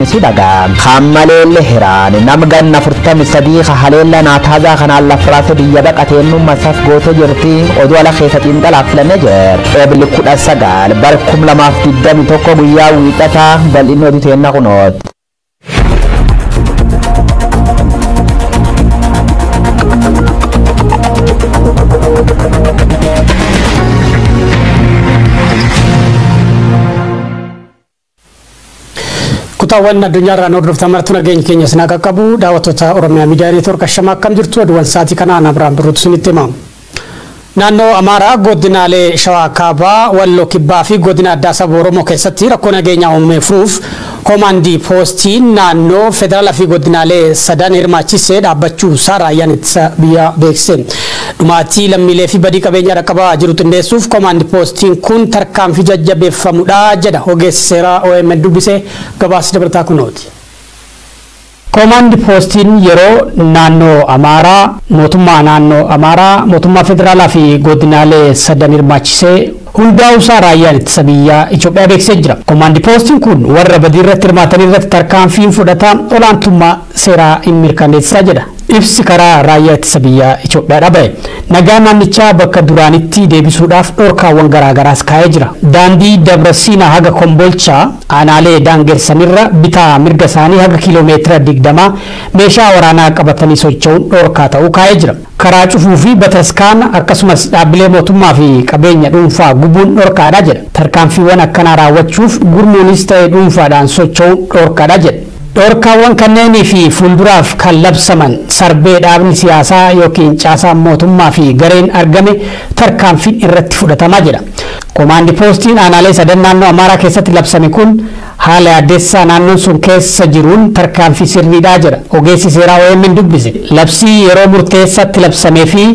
Sidaga Kamalele Heran Namgan Nafurtam Sadiq Halela Nataza Kanal Frasa Diabak Atenu Masaf Goto Jerti Odwala Khesat in Dalaf Najer Eblukuda Sagal Barkum Lamaf Dam Toko Buya Witata Balino Nakunot Kutawan addunyaa irraa hordoftaa martuu nageenya keenya sinaa qaqqabu daawwattoota Oromiyaa Miidiyaa Neetwoork ashama akkam jirtu aduun sa'aatii kanaan Abiraan Birruutu isinitti hima. Naannoo Amaaraa godinaalee Shawaa Kaabaa Walloo Kibbaa fi godina addaa saba Oromoo keessatti rakkoo nageenyaa uumame furuuf komaandii poostiin naannoo federaalaa fi godinaalee sadan hirmaachisee dhaabbachuu isaa raayyaan ittisa biyyaa beeksise. Dhumaatii lammiilee fi badii qabeenya rakkabaa jiru xindeessuuf komaandii poostiin kun tarkaanfii jajjabeeffamudha jedha ogeessi seeraa OMN dubbisee gabaasa dabalataa kunooti. Komaandii poostiin yeroo naannoo Amaaraa mootummaa federaalaa fi godinaalee sadan hirmaachisee hundaa'uusaa raayyaan ittisa biyyaa Itoophiyaa beeksisee jira. Komaandii poostiin kun warra badii irratti hirmaatan irratti tarkaanfiin fudhata olaantummaa seeraa hin mirkaneessaa jedha. Ibsi karaa raayyaa ittisa biyyaa Itoophiyaa dhabe. Nagaa naannichaa bakka duraanitti deebisuudhaaf dhorkaawwan garaagaraas kaa'ee jira. Daandii Dabrasiina haga Kombolchaa aanaalee daangersanirra bitaa mirga isaanii haga kiiloomeetira 20 meeshaa waraanaa qabatanii socho'uun dhorkaa ta'uu kaa'ee jira. Karaa cufuu fi bataskaana akkasumas dhaabbilee mootummaa fi qabeenya dhuunfaa gubuun dhorkaadha jedha. Tarkaanfiiwwan akkanaa raawwachuuf gurmuunis ta'ee dhuunfaadhaan socho'uun dhorkaadha jedha. Dhorkaawwan kanneenii fi fuulduraaf kan labsaman sarbee dhaabni siyaasaa yookiin caasaan mootummaa fi gareen argame tarkaanfiin irratti fudhatamaa jedha. Komaandii poostiin aanaalee sadan naannoo Amaaraa keessatti labsame kun haala addeessaa naannoon sun keessa jiruun tarkaanfii sirriidhaa jedha. Ogeessi seeraa OMN dubbise. Labsii yeroo murteessatti labsamee fi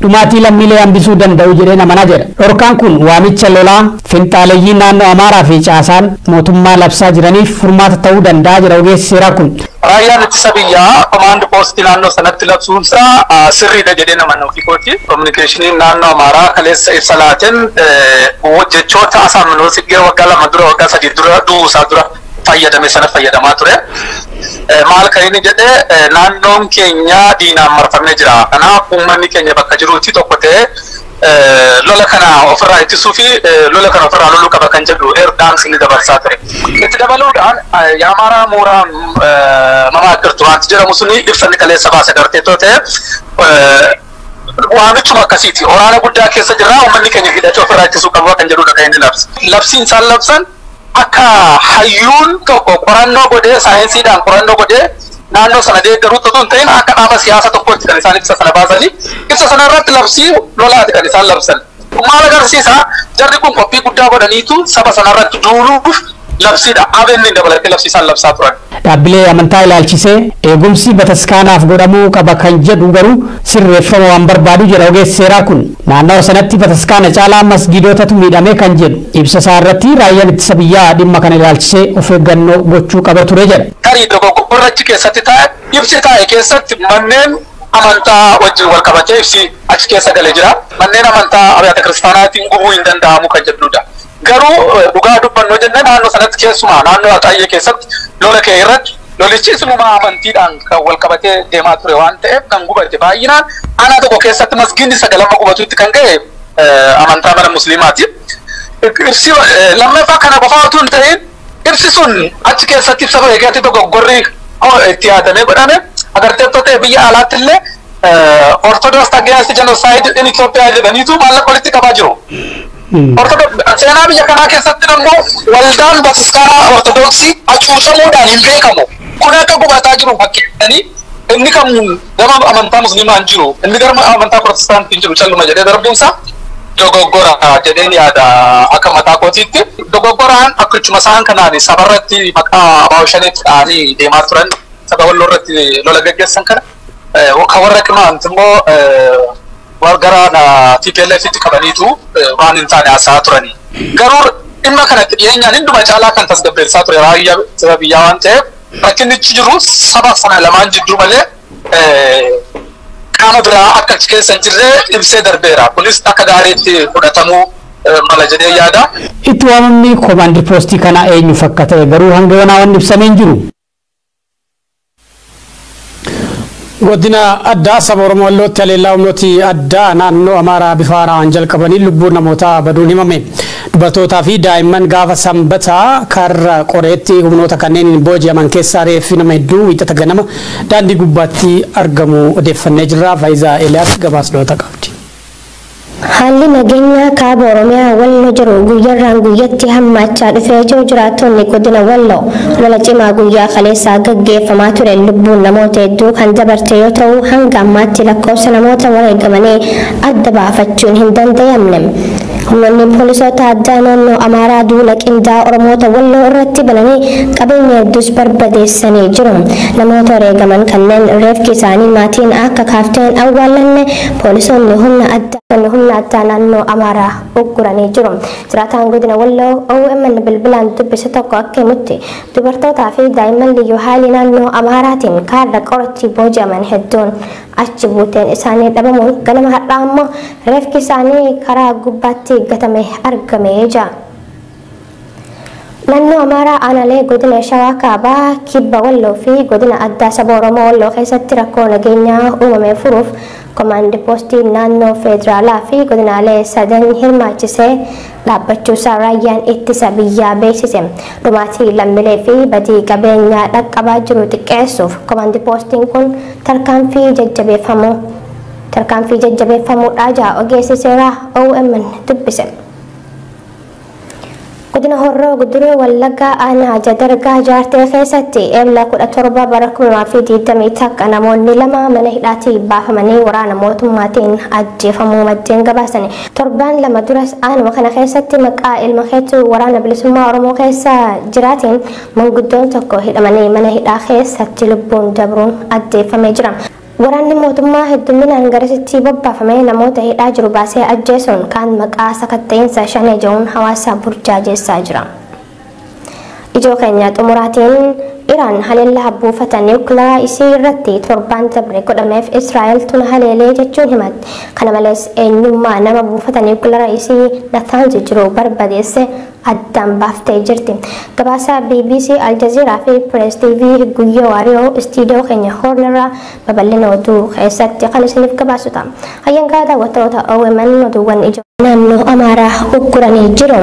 dhumaatii lammiilee hambisuu danda'u jedhee amanaa jedha. Dhorkaan kun waamicha lolaa finxaaleeyyii naannoo Amaaraa fi caasaan mootummaa labsaa jiraniif furmaata ta'uu danda'a jedha ogeessi seeraa kun. Raayyaan ittisa biyyaa komaandii poostii naannoo sanatti labsuunsaa sirriidha jedhee nama ofiikooti. Kominikeeshiniin naannoo Amaaraa kaleessa ibsa laateen jechoota asaamnoo siggee waggaa 2 dura waggaa 3 dura duusaa dura fayyadame sana fayyadamaa ture. Maal kan inni jedhee naannoon keenya diinaan marfamee jira. Kanaaf uummanni keenya bakka jiruutti tokko ta'ee lola kana ofirraa ittisuu fi lola kana ofirraa loluu qaba kan jedhu dhaamsi inni dabarsaa ture. Itti dabaluudhaan Amaaraa mooraa mamaakirtu wanti jedhamu suni ibsanni kaleessa baase darteettoo ta'e waamichuma akkasiiti. Waraana guddaa keessa jirra uummanni keenya hidhachuu ofirraa ittisuu qaba kan jedhudha kan inni labse. Labsiin isaan labsan akka hayyuun tokko qorannoo godhee saayinsiidhaan qorannoo godhee naannoo sana deeggaruutti osoo hin ta'in akka dhaaba siyaasa tokkotti kan isaan ibsa sana baasanii ibsa sana irratti labsii lolaati kan isaan labsan. Maal agarsiisa jarri kun qophii guddaa godhaniitu saba sana irratti duuluuf labsiidha. Abenni dabalatee labsiisaan labsaa turan. Dhaabbilee amantaa ilaalchisee eegumsi bataskaanaaf godhamuu qaba kan jedhu garuu sirreeffama waan barbaadu jedha ogeessi seeraa kun. Naannoo sanatti bataskaana caalaa masgiidotatu miidhamee kan jedhu ibsa isaa irratti raayyaan ittisa biyyaa dhimma kana ilaalchisee of eeggannoo gochuu qaba ture jedha. Tarii dogoggora achi keessatti taa'e ibsi taa'e keessatti manneen amantaa wajjin wal qabatee ibsi achi keessa galee jira. Manneen amantaa abyaata kiristaanaatiin gubuu hin danda'amu kan jedhudha. Garuu dhugaa dubbannoo jennee naannoo sanatti keessumaa naannoo Axaayee keessatti lola kee irratti lolichi isuma amantiidhaan kan wal qabatee deemaa ture waan ta'eef kan gubate baay'inaan aanaa tokko keessatti masgiidni 9 gubatuutti kan ga'e amantaa mana musliimaati. Ibsi lammaffaa kana qofaa otoo hin ta'in ibsi sun achi keessatti ibsa eegatti dogoggorri itti yaadamee godhame agarteettoo ta'e biyya alaatti illee Orthodox against genocide in Ethiopia jedhaniitu maallaqa walitti qabaa jiru. Seenaa biyya kanaa keessatti immoo waldaan bataskaanaa Ortodoksii hacuucamuudhaan hin beekamu. Kun akka gubataa jiru fakkeessanii inni kam gama amantaa musliimaan jiru inni gama amantaa protestaantiin jiru calluma jedhee darbuunsa dogoggora jedheen yaada akka mataa kootiitti. Dogoggoraan akkachuma isaan kanaan sabarratti maqaa abaawshaniitti dhaanii deemaa turan saba walloo irratti lola gaggeessan kana kan warra qimaanti immoo wargaraan TPLF itti qabaniitu waan hin taane haasaa turanii. Garuu dhimma kanatti dhiyeenyaan hunduma caalaa kan tasgabbeessaa ture raayyaa ittisa biyyaa waan ta'eef rakkinichi jiru saba sana lamaan jidduu malee qaama biraa akka achi keessa hin jirre ibsee darbeera. Kunis akka gaariitti fudhatamuu mala jedhee yaada. Itti waamamni komaandii poostii kana eenyu fakkaate garuu hanga yoonaa wanni ibsameen jiru. Godina addaa saba Oromoo Wallootti haleellaa humnooti addaa naannoo Amaaraa bifa haaraan jalqabanii lubbuu namoota baduun himame. Dubartootaa fi daa'imman gaafa sanbataa karra qoreetti humnoota kanneen booji'aman keessaa reeffi nama hedduu wiixata ganama daandii gubbaatti argamu odeeffannee jirra. Faayizaa Eeliyaas gabaasnoota qabdi. Haalli nageenyaa kaaba Oromiyaa Walloo jiru guyyaarraan guyyatti hammaachaa dhufee jiru jiraattonni godina Walloo lola cimaa guyyaa kaleessaa gaggeeffamaa ture lubbuun namoota hedduu kan dabarte yoo ta'u hanga ammaatti lakkoofsa namoota wareegamanii adda baafachuun hin danda'amne. Humnoonni poolisoota addaa naannoo Amaaraa duula qindaa'aa Oromoota Walloo irratti bananii qabeenya hedduus barbadeessanii jiru. Namoota wareegaman kanneen reefki isaanii maatiin akka kaafteen awwaalanne poolisoonni humna addaa naannoo Amaaraa ugguranii jiru. Jiraataan godina Walloo OMN bilbilaan dubbise tokko akka himutti dubartootaa fi daa'imman liyyuu haalii naannoo Amaaraatiin kaarra qoratti booji'aman hedduun achi buuteen isaanii dhabamuun ganama har'aa immoo reefki isaanii karaa gubbaatti gatame argamee jira. Naannoo Amaaraa aanaalee godina Shawaa Kaabaa, Kibba Walloo fi godina addaa saba Oromoo Walloo keessatti rakkoo nageenyaa uumame furuuf komaandi poostii naannoo federaalaa fi godinaalee sadan hirmaachisee dhaabbachuusaa raayyaan ittisa biyyaa beeksise. Dhumaatii lammiilee fi badii qabeenyaa dhaqqabaa jiru xiqqeessuuf komaandi poostiin kun tarkaanfii jajjabeeffamuudhaa jira ogeessi seeraa OMN dubbise. Godina Horroo Guduruu Wallaggaa aanaa Jadargaa jaartee keessatti eebla 17 bara 2020 takka namoonni lama mana hidhaatii baafamanii waraana mootummaatiin ajjeefamuu maddeen gabaasani. Torbaan lama duras aanuma kana keessatti maqaa ilma keetuu waraana bilisummaa Oromoo keessa jiraatiin manguddoon tokko hidhamanii mana hidhaa keessatti lubbuun dabruun ajjeefamee jira. Waraanni mootummaa hedduminaan garasitti bobbaafamee namoota hidhaa jiru baasee ajjeesuun kaan maqaa sakatta'insa shanee jedhuun hawaasa burjaajessaa jira. Ijoo keenya xumuraatiin Iraan haleellaa buufata niwukilaraa isii irratti torbaan dabre godhameef Israa'el tuna haleelee jechuun himatti. Kana malees eenyummaa nama buufata niwukilaraa isii Natanz jiru barbadeesse addaan baaftee jirti. Gabaasa BBC Al Jazeera fi Press TV guyyoo waariyoo istiidiyoo keenya Hornerraa babal'ina oduu keessatti kan isiniif gabaasuta. Hayyangaa daawwattoota OMN oduuwwan ijoo naannoo Amaaraa ugguranii jiru.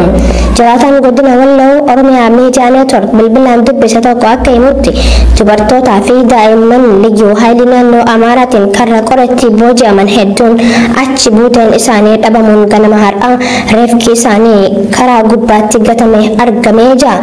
Jiraataan godina Walloo Oromiyaa Miidiyaa Neetwork bilbilaan dubbise tokko akka himutti dubartootaa fi daa'imman liyyuu haayilii naannoo Amaaraatiin karra qoratti booji'aman hedduun achi buuteen isaanii dhabamuun ganama har'aa reefki isaanii karaa gubbaatti gatame argamee jira.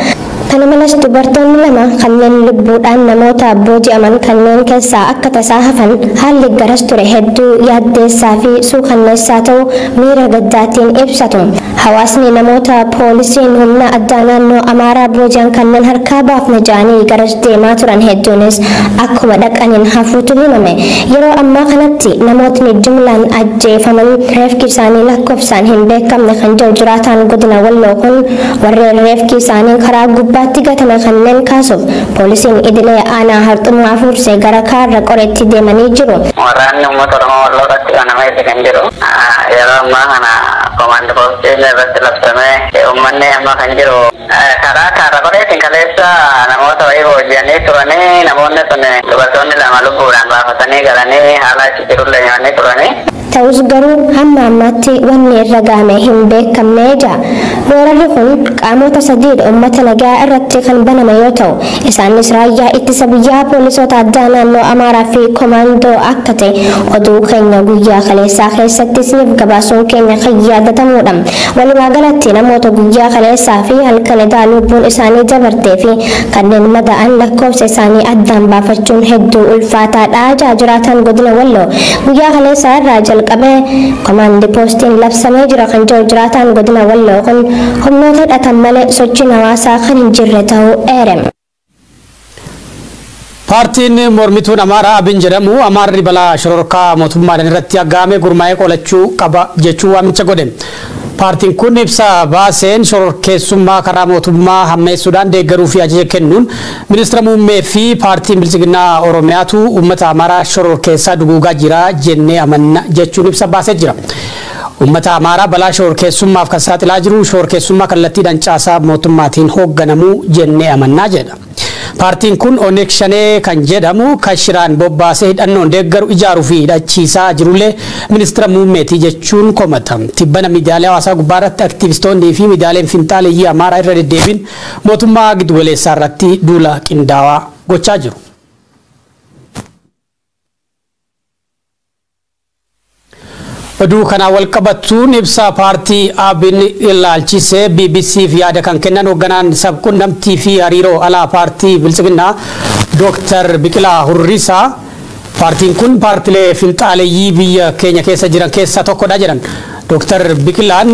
Kana malees dubartoonni lama kanneen lubbuudhaan namoota booji'aman kanneen keessaa akka tasaa hafan haalli garas ture hedduu yaaddeessaa fi suukanneessaa ta'uu miira gaddaatiin ibsatu. Hawaasni namoota poolisiin humna addaa naannoo Amaaraa booji'an kanneen harkaa baafne jedhanii garas deemaa turan hedduunis akkuma dhaqaniin hafuutu himame. Yeroo ammaa kanatti namootni jumlaan ajjeefaman reefki isaanii lakkoofsaan hin beekamne kan jiru jiraataan godina Walloo kun warreen reefki isaanii karaa gubbaatti gatame kanneen kaasuuf poolisiin idilee aanaa harxummaa fuursee gara kaarra qoreetti deemanii jiru. Waraanni uummata Oromoo Wallootti kanama itti kan jiru. Yeroo ammaa kana komaandi poostii irratti labsamee uummanni amma kan jiru karaa kaarra qoreetiin kaleessa namoota wayii booji'anii turanii namoonni sun dubartoonni lama lubbuudhaan baafatanii galanii haala achi jirullee nyaannii turanii. Ta'us garuu hamma ammaatti wanni irra gaame hin beekamnee jira. Weerarri kun qaamota sadiidha uummata nagaa irratti kan baname yoo ta'u isaanis raayyaa ittisa biyyaa poolisoota addaa naannoo Amaaraa fi komaandoo akka ta'e oduu keenya guyyaa kaleessaa keessatti isiniif gabaasuun keenya kan yaadatamuudha. Walumaa galatti namoota guyyaa kaleessaa fi halkan edaa lubbuun isaanii dabartee fi kanneen madaa'an lakkoofsa isaanii addaan baafachuun hedduu ulfaataadha. Jiraataan godina Walloo guyyaa kaleessaa irraa jalqabee komaandi poostiin labsamee jira kan jiru jiraataan godina Walloo kun humnoota hidhatan malee sochiin hawaasaa kan hin jirre ta'uu eerame. Paartiin mormituun Amaaraa Abin jedhamu Amaarri balaa shororkaa mootummaadhaan irratti aggaamee gurmaa'ee qolachuu qaba jechuu waamicha godhe. Paartiin kun ibsa baaseen shororkeessummaa karaa mootummaa hammeessuudhaan deeggaruu fi ajaja kennuun ministeera muummee fi paartiin bilisiginnaa Oromiyaatu uummata Amaaraa shororkeessaa duguugaa jira jennee amanna jechuun ibsa baasee jira. ummata amaaraa balaa shoorkeessummaaf kan saaxilaa jiru shoorkeessummaa kallattiidhaan caasaa mootummaatiin hoogganamuu jennee amannaa jedha. Paartiin kun Oneeg Shanee kan jedhamu kan shiraan bobbaasee hidhannoon deeggaru ijaaruu fi hidhachiisaa jirullee ministeera muummeetii jechuun komata. Tibbana miidiyaalee hawaasaa gubbaarratti aktiivistoonnii fi miidiyaaleen finxaaleeyyii amaaraa irra deddeebiin mootummaa giddugaleessaa irratti duula qindaawaa gochaa jiru. Oduu kana wal qabattuun ibsa paartii ABN ilaalchisee BBC fi yaada kan kennan hoogganaan sabquunnamtii fi hariiroo alaa paartii Biltsiginnaa Dr. Biqilaa Hurrisaa paartiin kun paartilee finxaaleeyyii biyya keenya keessa jiran keessaa tokkodha jedhan. Dr. Biqilaan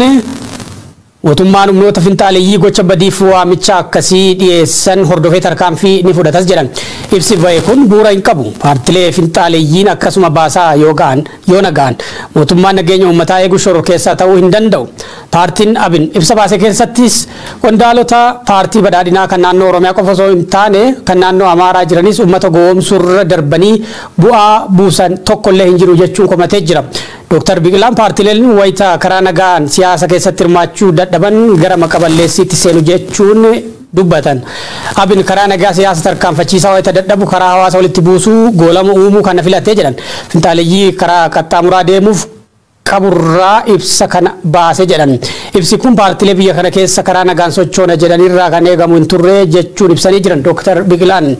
mootummaan humnoota finxaaleeyyii gocha badiif waamicha akkasii dhiyeessan hordofee tarkaanfii ni fudhatas jedhan. Ibsi bahe kun bu'uura hin qabu. Paartilee finxaaleeyyiin akkasuma baasaa yoo nagaan mootummaan nageenya uummataa eeguu shororkeessaa ta'uu hin danda'u. Paartiin ABN ibsa baase keessattis qondaalota paartii badhaadhinaa kan naannoo Oromiyaa qofa osoo hin taane kan naannoo Amaaraa jiranis uummata gowwoomsuurra darbanii bu'aa buusan tokkollee hin jiru jechuun komatee jira. Dr. Biqilaan paartileen wayita karaa nagaan siyaasa keessatti hirmaachuu dadhaban gara maqaballeessiitti seenu jechuun dubbatan. ABN karaa nagaa siyaasa tarkaanfachiisaa wayita dadhabu karaa hawaasa walitti buusuu goolama uumuu kana filatee jedhan. Finxaaleeyyii karaa qaxxaamuraa deemuuf qaburraa ibsa kana baase jedhan. Ibsi kun paartilee biyya kana keessa karaa nagaan sochoona jedhanirraa kan eegamu hin turre jechuun ibsanii jiran Dr. Biqilaan.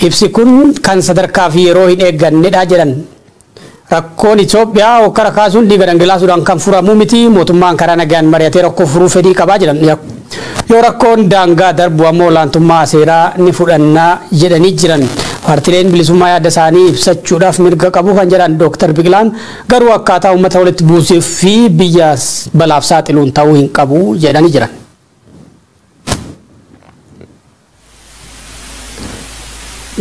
Ibsi kun kan sadarkaa fi yeroo hin eeggannedha jedhan. Rakkoon Itoophiyaa hokkara kaasuun dhiiga dhangalaasuudhaan kan furamuu miti mootummaan karaa nagaan mari'atee rakkoo furuu fedhii qabaa jedhan. Yoo rakkoon daangaa darbu ammoo olaantummaa seeraa ni fudhannaa jedhanii jiran. Paartileen bilisummaa yaada isaanii ibsachuudhaaf mirga qabu kan jedhan Dr. Biqilaan garuu akkaataa uummata walitti buusuu fi biyya balaaf saaxiluun ta'uu hin qabu jedhanii jiran.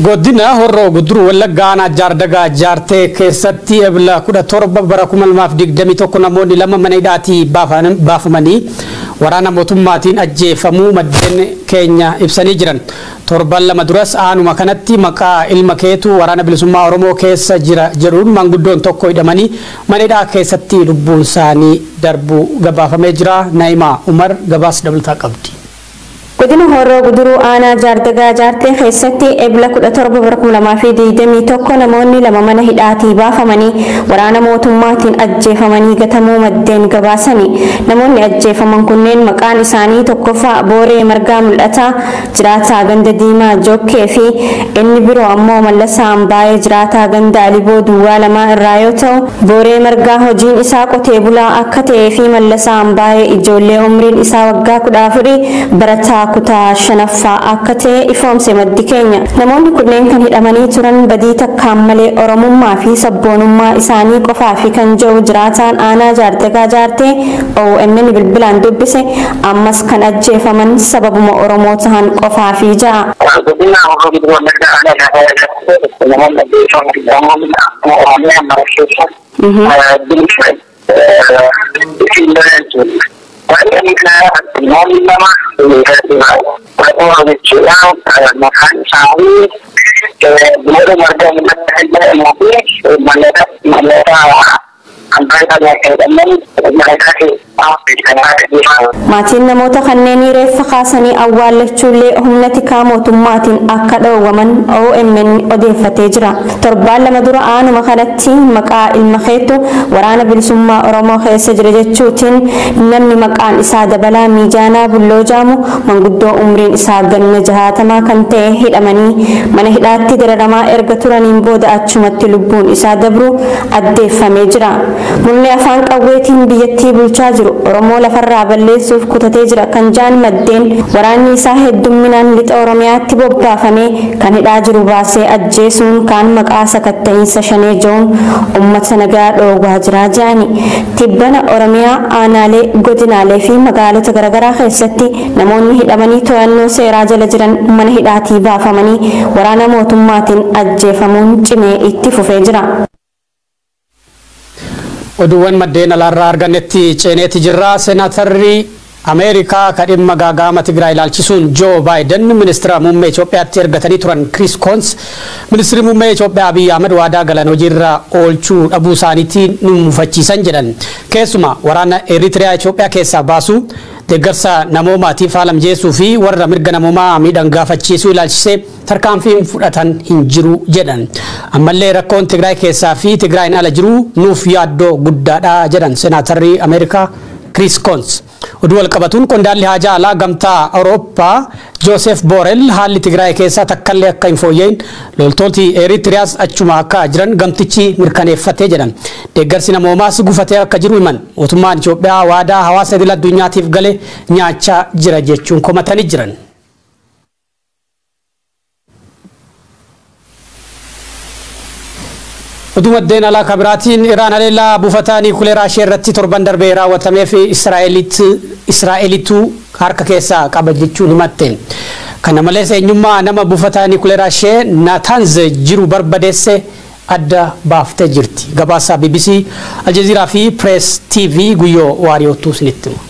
Godina Horroo Guduruu Wallaggaa aanaa Jaardagaa Jaartee keessatti ebla 17 bara 2021 namoonni lama mana hidhaatii baafamanii waraana mootummaatiin ajjeefamuu maddeen keenya ibsanii jiran. Torban lama duras aanuma kanatti maqaa ilma keetu waraana bilisummaa Oromoo keessa jira jedhuun manguddoon tokko hidhamanii mana hidhaa keessatti lubbuun isaanii darbuu gabaafamee jira. Naa'imaa Umar gabaasa dabalataa qabdi. Godina Horroo Guduruu aanaa Jaardagaa Jaartee keessatti ebla 17 bara 2021 namoonni lama mana hidhaatii baafamanii waraana mootummaatiin ajjeefamanii gatamuu maddeen gabaasanii. Namoonni ajjeefaman kunneen maqaan isaanii tokkoffaa Booree Margaa Mul'ataa jiraataa ganda Diimaa Jokkee fi inni biroo ammoo Mallasaa Ambaayee jiraataa ganda Aliboo Duwwaa lamaa irraa yoo ta'u, Booree Margaa hojiin isaa qotee bulaa akka ta'ee fi Mallasaa Ambaayee ijoollee umriin isaa waggaa 14 barataa kutaa shanaffaa akka ta'e ifoomse maddi keenya. Namoonni kunneen kan hidhamanii turan badii takkaan malee oromummaa fi sabboonummaa isaanii qofaa fi kan jiru jiraataan aanaa Jaardagaa Jaartee OMN bilbilaan dubbise ammas kan ajjeefaman sababuma Oromoo tahan qofaa fi ja'a. Maatiin namoota kanneenii reeffa kaasanii awwaallachuullee humna tikaa mootummaatiin akka dhoowwaman OMN odeeffatee jira. Torbaan lama dura aanuma kanatti maqaa ilma keetu waraana bilisummaa Oromoo keessa jira jechuutiin namni maqaan isaa Dabalaa Miijaanaa Bulloo jaamu manguddoo umriin isaa ganna 60 kan ta'e hidhamanii mana hidhaatti dararamaa erga turaniin booda achumatti lubbuun isaa dabru addeeffamee jira. Murni afaan qawweetiin biyyattii bulchaa jiru Oromoo lafarraa balleessuuf kutatee jira kan jaan maddeen waraanni isaa heddumminaan lixa Oromiyaatti bobbaafamee kan hidhaa jiru baasee ajjeesuun kaan maqaa sakatta'iinsa shanee joon uummata nagaa dhoowwaa jira jedhani. Tibbana Oromiyaa aanaalee godinaalee fi magaalota garaagaraa keessatti namoonni hidhamanii to'annoo seeraa jala jiran mana hidhaatii baafamanii waraana mootummaatiin ajjeefamuun cimee itti fufee jira. Oduuwwan maddeen alaarraa argannetti ceeneeti jirra. Seenaatarri Ameerikaa kadhimma gaagaama Tigraay ilaalchisuun Joo Baayiden ministeera muummee Itoophiyaatti ergatanii turan Chris Coons ministeerri muummee Itoophiyaa Abiy Ahmed waadaa galan hojiirra oolchuu dhabuu isaaniitiin nu mufachiisan jedhan. keessuma waraana Eritiriyaa Itoophiyaa keessaa baasu deeggarsa namoomaatiif haalam jeesuu fi warra mirga namoomaa miidhan gaafachiisuu ilaalchisee tarkaanfiin fudhatan hin jiru jedhan. Ammallee rakkoon Tigraay keessaa fi Tigraayin ala jiru nuuf yaaddoo guddaadha jedhan Senaatarri Ameerikaa Chris Coons. Oduu walqabatuun qondaalli haajaa alaa gamtaa Awurooppaa Joseph Borrell haalli Tigraay keessaa takkallee akka hin fooyya'in loltooti Eritiriyaas achuma akka jiran gamtichi mirkaneeffatee jedhan. Deeggarsi namoomaas gufatee akka jiru himan. Mootummaan Itoophiyaa waadaa hawaasa idil addunyaatiif galee nyaachaa jira jechuun komatanii jiran. Oduu maddeen alaa kabiraatiin Iraan haleellaa buufataa niikuleeraa ishee irratti torban darbee raawwatamee fi Israa'elitu harka keessaa qaba jechuun himatte. Kana malees eenyummaa nama buufataa niikuleeraa ishee Natanz jiru barbadeesse adda baaftee jirti. Gabaasa BBC, Al Jazeera fi Press TV guyyoo waariyootu isinitti hima.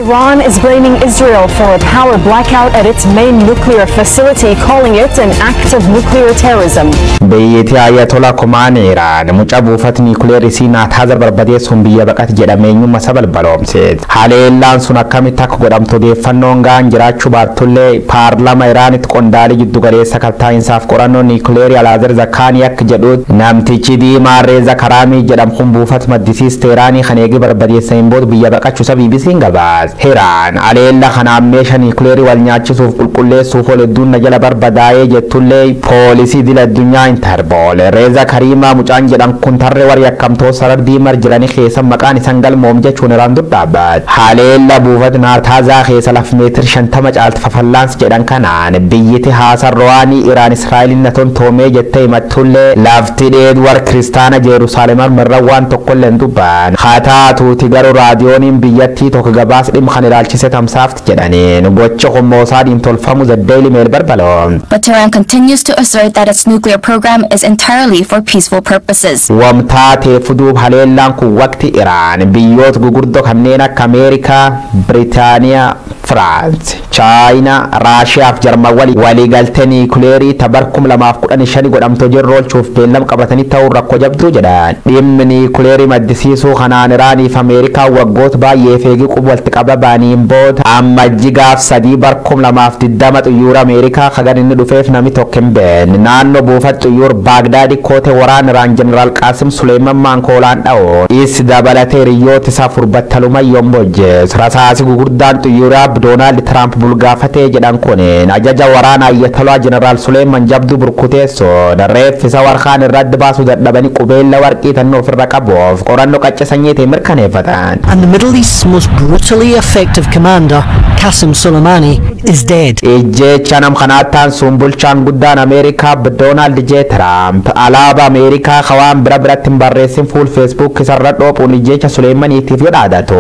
Iran is blaming Israel for a power blackout at its main nuclear facility, calling it an act of nuclear terrorism. Biyyattii Ayatollah Khomeini Iraan mucaa buufata niikuleerii isii Natanz barbadeessuun biyya baqate jedhamee eenyummaa isaa balballoomse. Haleellaan sun akkamitti akka godhamtu odeeffannoon gahaan jiraachuu baattullee paarlaamaa Iraanitti qondaalii jiddu galeessa kaltaa'insaaf qorannoo niikuleerii Alaazer Zakaanii akka jedhutti namtichi diimaa Reeza Karaamii jedhamu kun buufata maddisiista Iraanii kan eegee barbadeessaniin booda biyya baqachuusaa BBC'n gabaase. Iraan haleellaa kanaan meeshaa niikuleerii wal nyaachisuuf qulqulleessuuf hedduun na jala barbadaa'ee jettullee poolisii idil addunyaa Interpol Reeza Kariimaa mucaan jedhan kun tarree warri yakkamtoota sarara diimaa jiranii keessa maqaan isaan galmoom jechuun Iraan dur dhaabbate. Haleellaa buufata Naataanzaa keessa lafa meetir 50 caalti fafallaansi jedhan kanaan biyyatti haasaan ro'aanii Iraan Israa'eliin na tontoomee jettee himattullee lafti dheedu warra kiristaana Jeruusaalem marra waan tokkollee hin dubban. Haa taatuuti garuu raadiyooniin biyyattii tokko gabaasa dhimma kan ilaalchise tamsaafti jedhaniin gocha hommoosaadhiin tolfamu The Daily Mail balballoomse. But Tehran continues to assert that its nuclear program is entirely for peaceful purposes. Wamtaatee fuduuf haleellaan kun waqti Iraan biyyoota gurguddoo kanneen akka Ameerikaa, Biriitaaniyaa, France, Chaayinaa, Raashiyaa fi Jarman waliigaltee niikuleerii tabar 2015 godhamtoo jirra oolchuuf beellama qabatanii ta'uu rakkoo jabduu jedhan. Dhimmi niikuleerii maddisiisuu kanaan Iraanii fi Ameerikaa waggoota baay'ee feegii quba walitti qababaniin booda ammajji gaaf 3 bar 2020 xiyyaara Ameerikaa kagan inni dhufeef namni tokko hin beekne naannoo buufata xiyyaara Baagdaadii koote waraana Iraan Jeneraal Qaasim Suleeman Maankoolaan dha'oo is dabalatee hiriyoota isaa furbattaluma yombojjees rasaasi gurguddaan xiyyaara Doonaald Tiraamp bulgaafatee jedhan kunin ajaja waraana Ayatollah Jeneraal Suleeman jabduu burkuteessoon reeffisa warqaan irratti baasuu dadhabanii qubeella warqii tannoo ofirra qabuuf qorannoo qacca sanyiitii mirkaneeffatan. And the Middle East's most brutally effective commander, Qasem Soleimani, is dead. Ejjecha nam kanaattaan sun bulchaan guddaan Ameerikaa Doonaald J. Tiraamp alaabaa Ameerikaa hawaan biratti hin barreessin fuul Facebook isarra dhoopuun ejjecha Suleemaniitiif yoo dhaadatu.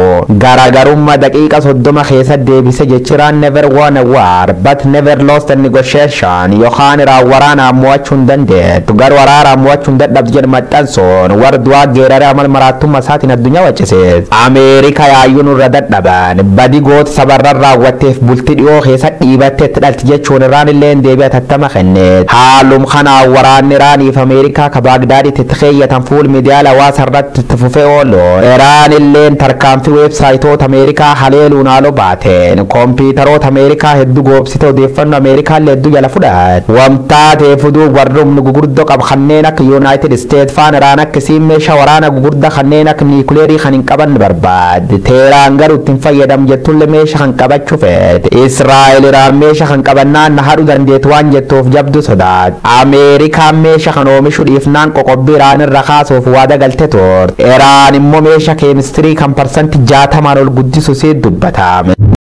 Garaagarummaa daqiiqa 30 keessa deebise jechiraan never won a war but never lost a negotiation yookaan waraana mo'achuu hin dandeettu garuu waraana mo'achuu hin dadhabdu jedhu maxxansuun warra du'aa geeraree amal maraattummaa isaatiin addunyaa waccisees. Ameerikaa yaayyuun irra dadhaban badii goota sabarran raawwatteef bultii dhiyoo keessa dhiibatteetti dhalti jechuun Iraan illee deebi'a tattama kenneet. Haalum kanaan waraanni Iraanii fi Ameerikaa ka Baagdaaditti itti keeyyatan fuul miidiyaa hawaasa irratti itti fufee oolu. Iraan illee tarkaanfii weebsaayitoota Ameerikaa haleeluun haaloo baateen kompiitaroota Ameerikaa hedduu goobsite odeeffannoo Ameerikaa illee hedduu jala fudhate. Wamtaatee fuduu warri humna gurguddoo qabu kanneen akka United States faan Iraan akkasiin meeshaa waraana gurguddaa kanneen akka niikuleerii kan hin qabanne barbaade. Teeraan garuu ittiin fayyadamu jettullee meeshaa kan qabachuu feete. Israa'el Iraan meeshaa kan qabannaan na haadhu dandeetu waan jettuuf jabdu sodaat. Ameerikaan meeshaa kan oomishu dhiifnaan qoqqobbii Iraan irra kaasuuf waada galte turte. Iraan immoo meeshaa keemistirii kan parsantii 60 ol guddisu si dubbatame.